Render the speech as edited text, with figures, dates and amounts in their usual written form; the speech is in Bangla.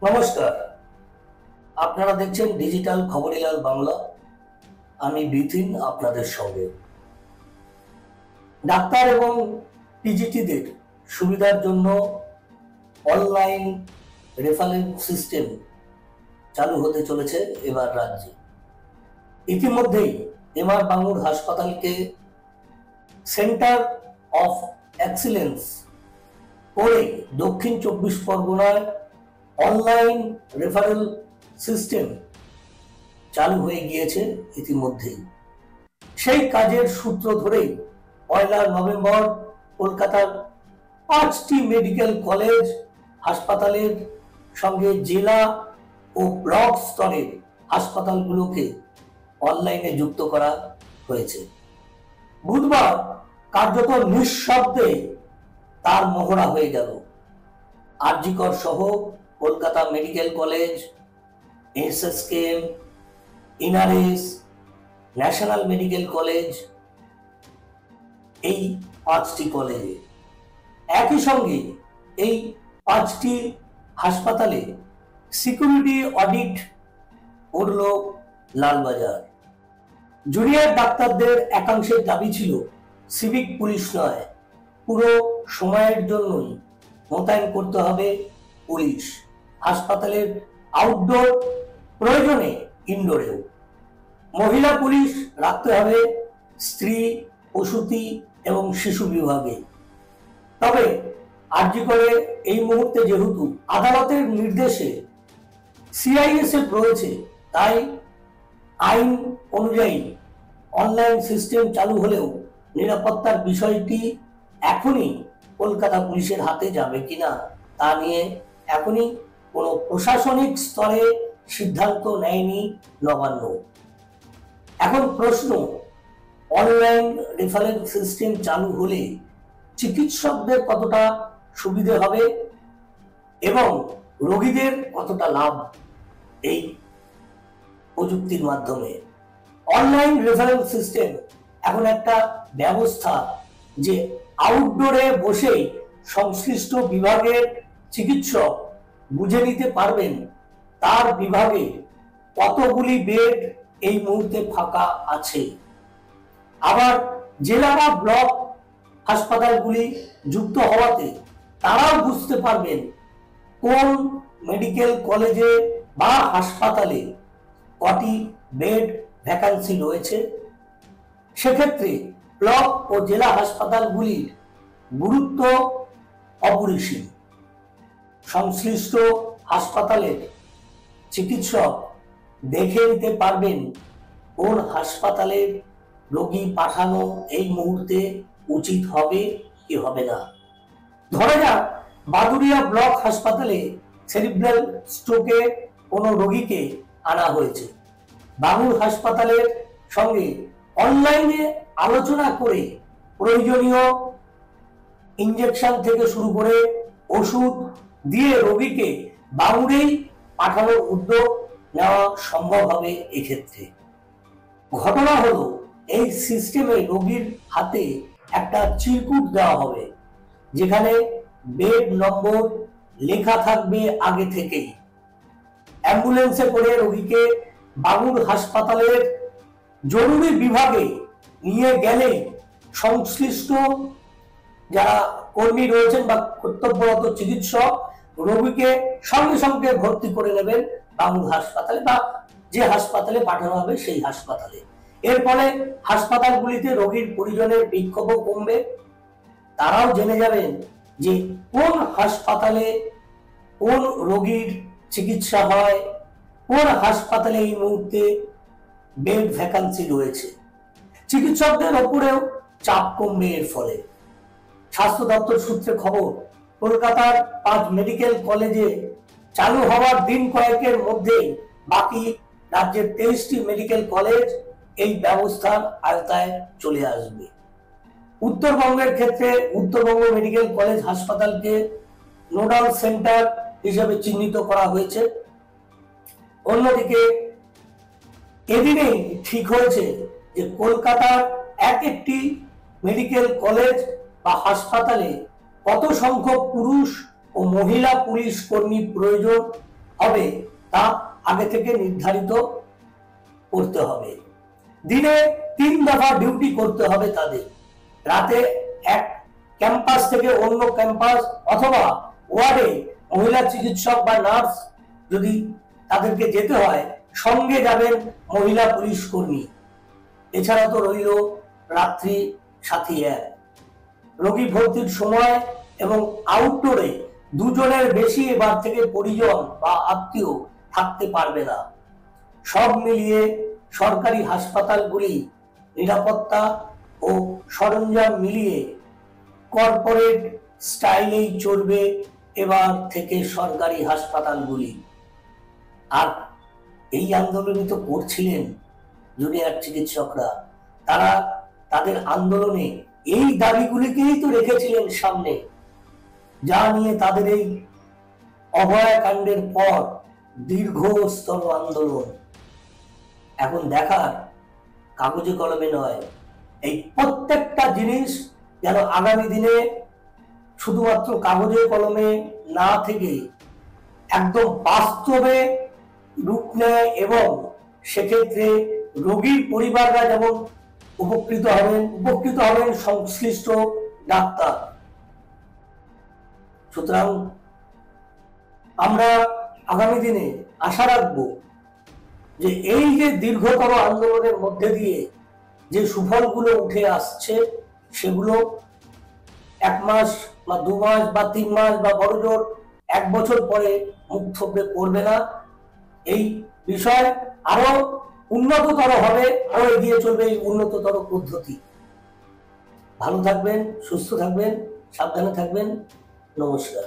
নমস্কার। আপনারা দেখছেন ডিজিটাল খবরিলাল বাংলা। আমি বিপিন আপনাদের সঙ্গে। ডাক্তার এবং পিজিটিদের সুবিধার জন্য অনলাইন রেফারেন্স সিস্টেম চালু হতে চলেছে এবার রাজ্যে। ইতিমধ্যেই এমআর বাঙুর হাসপাতালকে সেন্টার অফ এক্সিলেন্স করে দক্ষিণ 24 পরগনায় অনলাইন রেফারেল সিস্টেম চালু হয়ে গিয়েছে ইতিমধ্যেই। সেই কাজের সূত্র ধরেই 1 নভেম্বর কলকাতার 5টি মেডিকেল কলেজ হাসপাতালের সঙ্গে জেলা ও ব্লক স্তরের হাসপাতালগুলোকে অনলাইনে যুক্ত করা হয়েছে। বুধবার কার্যত নিঃশব্দে তার মহড়া হয়ে গেল। আরজিকর সহ Kolkata medical college, SSKM, NRS, national medical college, এই 5টি কলেজে একই সঙ্গে এই 5টি হাসপাতালে সিকিউরিটি অডিট করল লালবাজার। জুনিয়র ডাক্তারদের একাংশের দাবি ছিল সিভিক পুলিশ নয়, পুরো সময়ের জন্যই মোতায়েন করতে হবে পুলিশ, হাসপাতালের আউটডোর, প্রয়োজনে ইনডোরেও। মহিলা পুলিশ রাখতে হবে স্ত্রী, প্রসূতি এবং শিশু বিভাগে। তবে আরজিকরে এই মুহূর্তে যেহেতু আদালতের নির্দেশে সিআইএসএফ রয়েছে, তাই আইন অনুযায়ী অনলাইন সিস্টেম চালু হলেও নিরাপত্তার বিষয়টি এখনই কলকাতা পুলিশের হাতে যাবে কিনা তা নিয়ে এখনই কোনো প্রশাসনিক স্তরে সিদ্ধান্ত নেয়নি নবান্ন। এখন প্রশ্ন, অনলাইন রেফারেন্স সিস্টেম চালু হলে চিকিৎসকদের কতটা সুবিধে হবে এবং রোগীদের কতটা লাভ এই প্রযুক্তির মাধ্যমে। অনলাইন রেফারেন্স সিস্টেম এখন একটা ব্যবস্থা যে আউটডোরে বসেই সংশ্লিষ্ট বিভাগের চিকিৎসক বুঝে নিতে পারবেন তার বিভাগে কতগুলি বেড এই মুহূর্তে ফাঁকা আছে। আবার জেলা বা ব্লক হাসপাতালগুলি যুক্ত হওয়াতে তারাও বুঝতে পারবেন কোন মেডিকেল কলেজে বা হাসপাতালে কটি বেড ভ্যাকান্সি রয়েছে। সেক্ষেত্রে ব্লক ও জেলা হাসপাতালগুলির গুরুত্ব অপরিসীম। সংশ্লিষ্ট হাসপাতালের চিকিৎসক দেখে নিতে পারবেন কোন হাসপাতালের রোগী পাঠানো এই মুহূর্তে উচিত হবে কি হবে না। ধরা যাক বাদুড়িয়া ব্লক হাসপাতালে সেরিব্রাল স্ট্রোকে কোনো রোগীকে আনা হয়েছে। বাঙুর হাসপাতালের সঙ্গে অনলাইনে আলোচনা করে প্রয়োজনীয় ইনজেকশন থেকে শুরু করে ওষুধ দিয়ে রোগীকে বাঙুরেই পাঠানোর উদ্যোগ নেওয়া সম্ভব হবে। এক্ষেত্রে ঘটনা হলো এই সিস্টেমে রোগীর হাতে একটা চিরকুট দেওয়া হবে, যেখানে বেড নম্বর লেখা থাকবে আগে থেকেই। অ্যাম্বুলেন্সে করে রোগীকে বাঙুর হাসপাতালের জরুরি বিভাগে নিয়ে গেলে সংশ্লিষ্ট যারা কর্মী রয়েছেন বা কর্তব্যরত চিকিৎসক রোগীকে সঙ্গে সঙ্গে ভর্তি করে নেবেন বাঙুর হাসপাতালে বা যে হাসপাতালে পাঠানো হবে সেই হাসপাতালে। এর ফলে হাসপাতালগুলিতে রোগীর পরিজনের বিক্ষোভও কমবে। তারাও জেনে যাবেন যে কোন হাসপাতালে কোন রোগীর চিকিৎসা হয়, কোন হাসপাতালে এই মুহূর্তে বেড ভ্যাকান্সি রয়েছে। চিকিৎসকদের ওপরেও চাপ কমবে এর ফলে। স্বাস্থ্য দপ্তর সূত্রে খবর, কলকাতার 5 মেডিকেল কলেজে চালু হওয়ার দিন কয়েকের মধ্যে বাকি রাজ্যের 23টি মেডিকেল কলেজ এই ব্যবস্থার আওতায় চলে আসবে। উত্তরবঙ্গের ক্ষেত্রে উত্তরবঙ্গ মেডিকেল কলেজ হাসপাতালকে নোডাল সেন্টার হিসেবে চিহ্নিত করা হয়েছে। অন্যদিকে এদিনেই ঠিক হয়েছে যে কলকাতার একটি মেডিকেল কলেজ বা হাসপাতালে কত সংখ্যক পুরুষ ও মহিলা পুলিশ কর্মী প্রয়োজন হবে তা আগে থেকে নির্ধারিত করতে হবে। দিনে 3 দফা ডিউটি করতে হবে তাদের। রাতে এক ক্যাম্পাস থেকে অন্য ক্যাম্পাস অথবা ওয়ার্ডে মহিলা চিকিৎসক বা নার্স যদি তাদেরকে যেতে হয়, সঙ্গে যাবেন মহিলা পুলিশ কর্মী। এছাড়া তো রইল রাত্রি সাথী এক। রোগী ভর্তির সময় এবং আউটডোরে 2 জনের বেশি এবার থেকে পরিজন বা আত্মীয় থাকতে পারবে না। সব মিলিয়ে সরকারি হাসপাতালগুলি নিরাপত্তা ও সরঞ্জাম মিলিয়ে কর্পোরেট স্টাইলেই চলবে এবার থেকে সরকারি হাসপাতালগুলি। আর এই আন্দোলনই তো করছিলেন জুনিয়র চিকিৎসকরা। তারা তাদের আন্দোলনে এই দাবিগুলিকেই তো রেখেছিলেন সামনে, যা নিয়ে তাদের এই অভয়াকাণ্ডের পর দীর্ঘস্তর আন্দোলন। এখন দেখার কাগজে কলমে নয়, এই প্রত্যেকটা জিনিস যেন আগামী দিনে শুধুমাত্র কাগজে কলমে না থেকে একদম বাস্তবে রূপ নেয়, এবং সেক্ষেত্রে রোগীর পরিবাররা যেমন উপকৃত হবেন সংশ্লিষ্ট ডাক্তার। সুতরাং আমরা আগামী দিনে আশা রাখবো যে এই যে দীর্ঘতর আন্দোলনের মধ্যে দিয়ে যে সুফলগুলো উঠে আসছে, সেগুলো 1 মাস বা 2 মাস বা 3 মাস বা বড়জোর 1 বছর পরে মুখ থুবড়ে পড়বে না। এই বিষয় আরো উন্নততর হবে, আরো এগিয়ে চলবে এই উন্নততর পদ্ধতি। ভালো থাকবেন, সুস্থ থাকবেন, সাবধানে থাকবেন। নমস্কার।